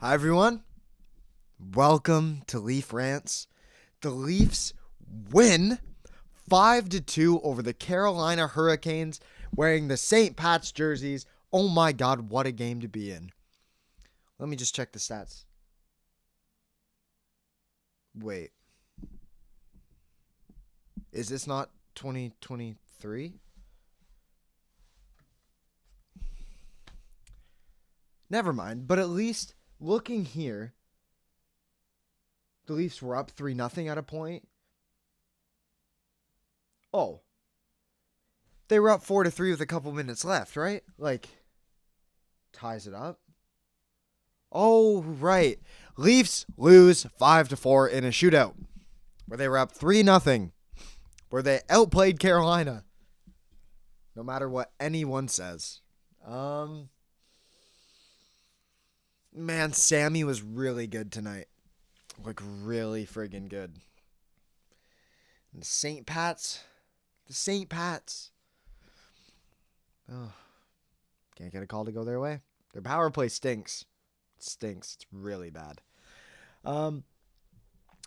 Hi, everyone. Welcome to Leaf Rants. The Leafs win 5-2 over the Carolina Hurricanes wearing the St. Pat's jerseys. Oh my God, what a game to be in. Let me just check the stats. Wait. Is this not 2023? Never mind, but at least looking here, the Leafs were up 3-0 at a point. Oh. They were up 4-3 with a couple minutes left, right? Ties it up. Oh, right. Leafs lose 5-4 in a shootout where they were up 3-0, where they outplayed Carolina. No matter what anyone says. Man, Sammy was really good tonight. Really friggin' good. And the St. Pat's. Oh, can't get a call to go their way. Their power play stinks. It's really bad.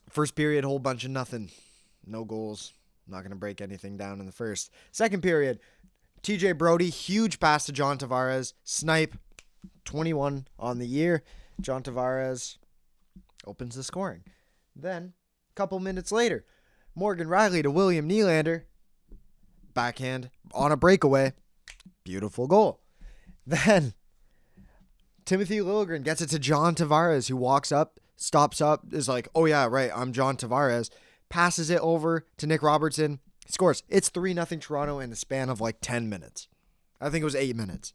First period, whole bunch of nothing. No goals. Not going to break anything down in the first. Second period, TJ Brody, huge pass to John Tavares. Snipe, 21 on the year. John Tavares opens the scoring. Then, a couple minutes later, Morgan Riley to William Nylander. Backhand on a breakaway. Beautiful goal. Then, Timothy Liljegren gets it to John Tavares, who walks up, stops up, is like, oh yeah, right, I'm John Tavares. Passes it over to Nick Robertson. Scores. It's 3-0 Toronto in the span of 10 minutes. I think it was 8 minutes.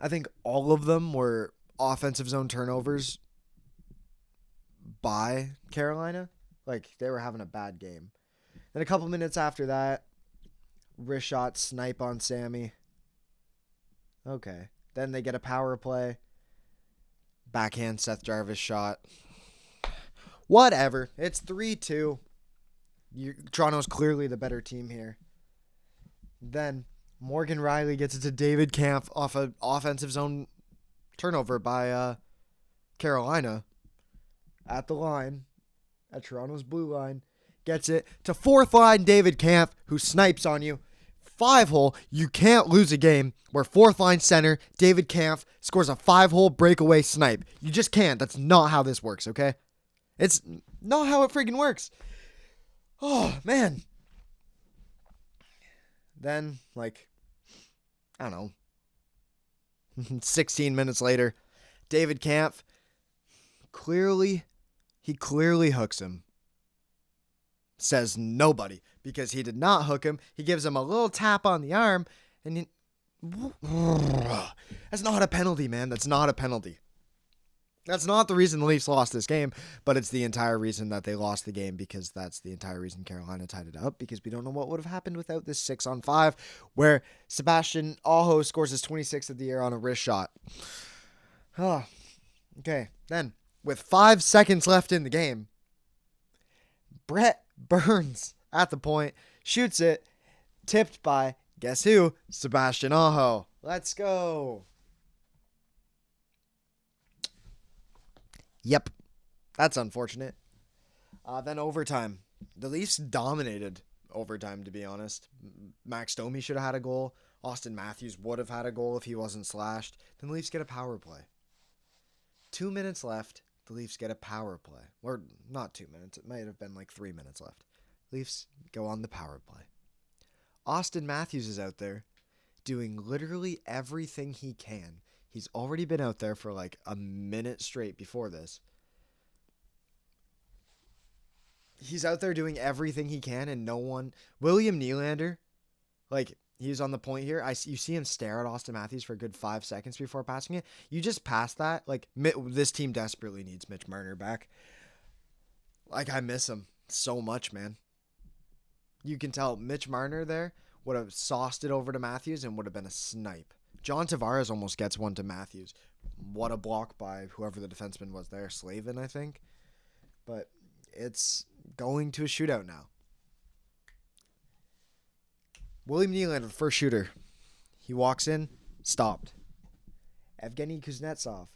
I think all of them were offensive zone turnovers by Carolina. They were having a bad game. Then a couple minutes after that, wrist shot, snipe on Sammy. Okay. Then they get a power play. Backhand Seth Jarvis shot. Whatever. It's 3-2. Toronto's clearly the better team here. Then Morgan Riley gets it to David Kampf off an offensive zone turnover by Carolina at the line, at Toronto's blue line. Gets it to fourth line David Kampf, who snipes on you. 5-hole. You can't lose a game where fourth line center David Kampf scores a 5-hole breakaway snipe. You just can't. That's not how this works, okay? It's not how it freaking works. Oh, man. Then, I don't know, 16 minutes later, David Kampf clearly hooks him. Says nobody, because he did not hook him. He gives him a little tap on the arm, and that's not a penalty, man. That's not a penalty. That's not the reason the Leafs lost this game, but it's the entire reason that they lost the game, because that's the entire reason Carolina tied it up, because we don't know what would have happened without this 6-on-5, where Sebastian Aho scores his 26th of the year on a wrist shot. Oh, okay. Then, with 5 seconds left in the game, Brett Burns at the point, shoots it, tipped by, guess who? Sebastian Aho. Let's go. Yep. That's unfortunate. Then overtime. The Leafs dominated overtime, to be honest. Max Domi should have had a goal. Austin Matthews would have had a goal if he wasn't slashed. Then the Leafs get a power play. 2 minutes left. The Leafs get a power play. Or not 2 minutes. It might have been 3 minutes left. Leafs go on the power play. Austin Matthews is out there doing literally everything he can. He's already been out there for a minute straight before this. He's out there doing everything he can, and no one... William Nylander, he was on the point here. You see him stare at Austin Matthews for a good 5 seconds before passing it. You just pass that. This team desperately needs Mitch Marner back. I miss him so much, man. You can tell Mitch Marner there would have sauced it over to Matthews and would have been a snipe. John Tavares almost gets one to Matthews. What a block by whoever the defenseman was there. Slavin, I think. But it's going to a shootout now. William Nylander, the first shooter. He walks in, stopped. Evgeny Kuznetsov,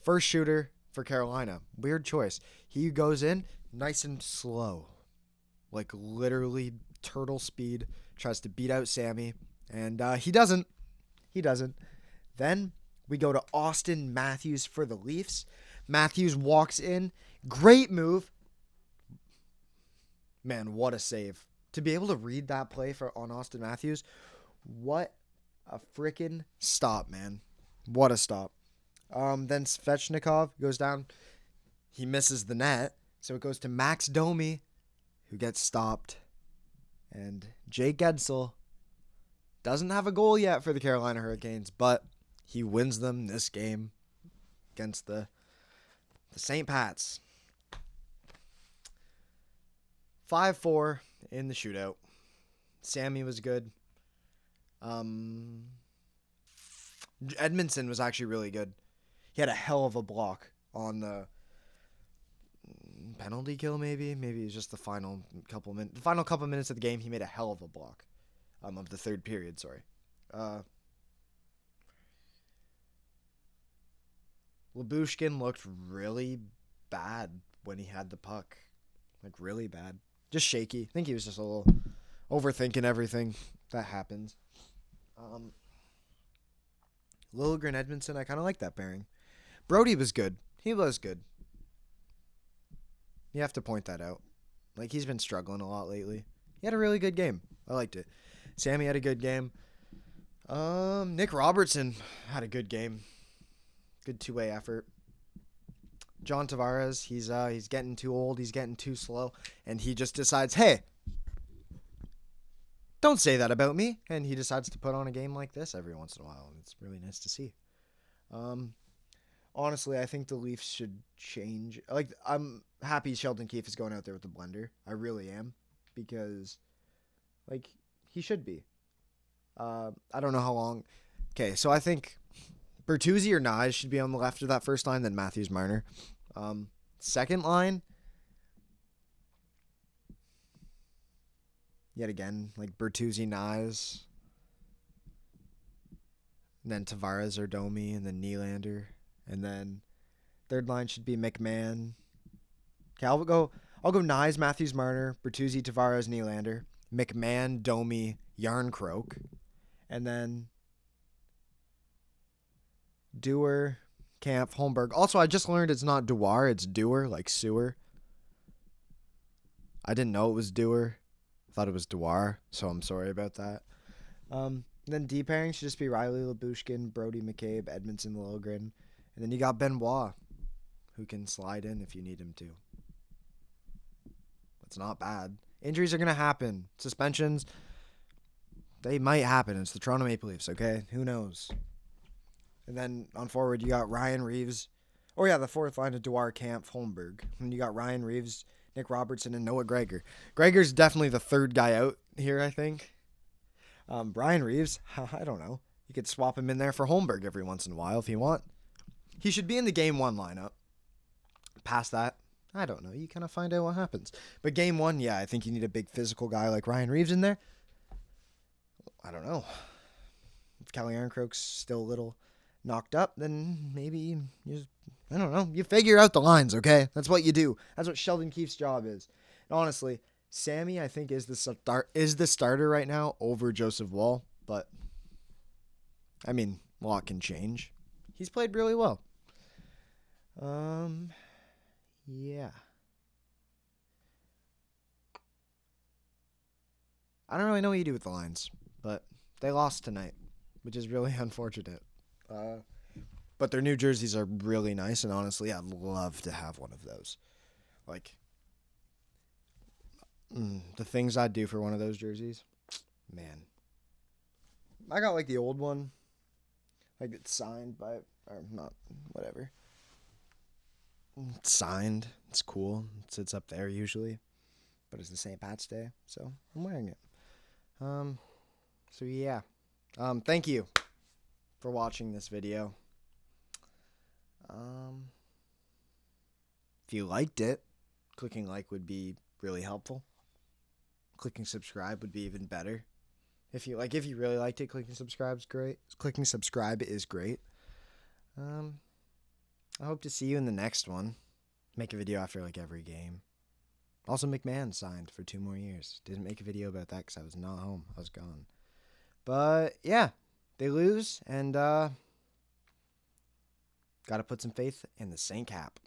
first shooter for Carolina. Weird choice. He goes in nice and slow, like literally turtle speed, tries to beat out Sammy, and he doesn't. He doesn't. Then we go to Austin Matthews for the Leafs. Matthews walks in. Great move. Man, what a save. To be able to read that play on Austin Matthews, what a freaking stop, man. What a stop. Then Svechnikov goes down. He misses the net. So it goes to Max Domi, who gets stopped. And Jake Gensel doesn't have a goal yet for the Carolina Hurricanes, but he wins them this game against the St. Pats. 5-4 in the shootout. Sammy was good. Edmondson was actually really good. He had a hell of a block on the penalty kill, maybe. Maybe it was just the final couple minutes of the game. He made a hell of a block of the third period, sorry. Lyubushkin looked really bad when he had the puck. Like, really bad. Just shaky. I think he was just a little overthinking everything. That happens. Liljegren Edmondson, I kind of like that pairing. Brody was good. He was good. You have to point that out. Like, he's been struggling a lot lately. He had a really good game. I liked it. Sammy had a good game. Nick Robertson had a good game. Good two-way effort. John Tavares, he's getting too old. He's getting too slow. And he just decides, hey, don't say that about me. And he decides to put on a game like this every once in a while. And it's really nice to see. Honestly, I think the Leafs should change. Like, I'm happy Sheldon Keefe is going out there with the blender. I really am. Because, like, he should be. I don't know how long. Okay, so I think Bertuzzi or Nyes should be on the left of that first line, then Matthews Marner. Second line, yet again, like Bertuzzi, Nyes, and then Tavares or Domi, and then Nylander, and then third line should be McMahon. Okay, I'll go Nyes, Matthews, Marner, Bertuzzi, Tavares, Nylander, McMahon, Domi, Yarncroke, and then Dewar, Camp, Holmberg. Also, I just learned it's not Dewar, it's Dewar, like sewer. I didn't know it was Dewar. I thought it was Dewar, so I'm sorry about that. Then D pairing should just be Riley Lyubushkin, Brody McCabe, Edmondson Liljegren. And then you got Benoit, who can slide in if you need him to. It's not bad. Injuries are going to happen. Suspensions, they might happen. It's the Toronto Maple Leafs, okay? Who knows? And then on forward, you got Ryan Reeves. Oh, yeah, the fourth line of Dewar, Camp, Holmberg. And you got Ryan Reeves, Nick Robertson, and Noah Gregor. Gregor's definitely the third guy out here, I think. Ryan Reeves, I don't know. You could swap him in there for Holmberg every once in a while if you want. He should be in the Game 1 lineup. Past that, I don't know. You kind of find out what happens. But Game 1, yeah, I think you need a big physical guy like Ryan Reeves in there. I don't know. If Calle Yarncroke's still a little knocked up, then maybe I don't know. You figure out the lines, okay? That's what you do. That's what Sheldon Keefe's job is. And honestly, Sammy, I think, is the starter right now over Joseph Woll. But, I mean, a lot can change. He's played really well. Yeah. I don't really know what you do with the lines, but they lost tonight, which is really unfortunate. But their new jerseys are really nice, and honestly, I'd love to have one of those. Like, the things I'd do for one of those jerseys, man. I got, like, the old one. Like, it's signed by, or not, whatever. It's signed. It's cool. It sits up there usually. But it's the St. Pat's Day, so I'm wearing it. So, yeah. Thank you for watching this video. If you liked it, clicking like would be really helpful. Clicking subscribe would be even better. If you really liked it, clicking subscribe is great. Clicking subscribe is great. I hope to see you in the next one. Make a video after like every game. Also, McMahon signed for 2 more years. Didn't make a video about that because I was not home. I was gone. But yeah, they lose, and got to put some faith in the Saint Cap.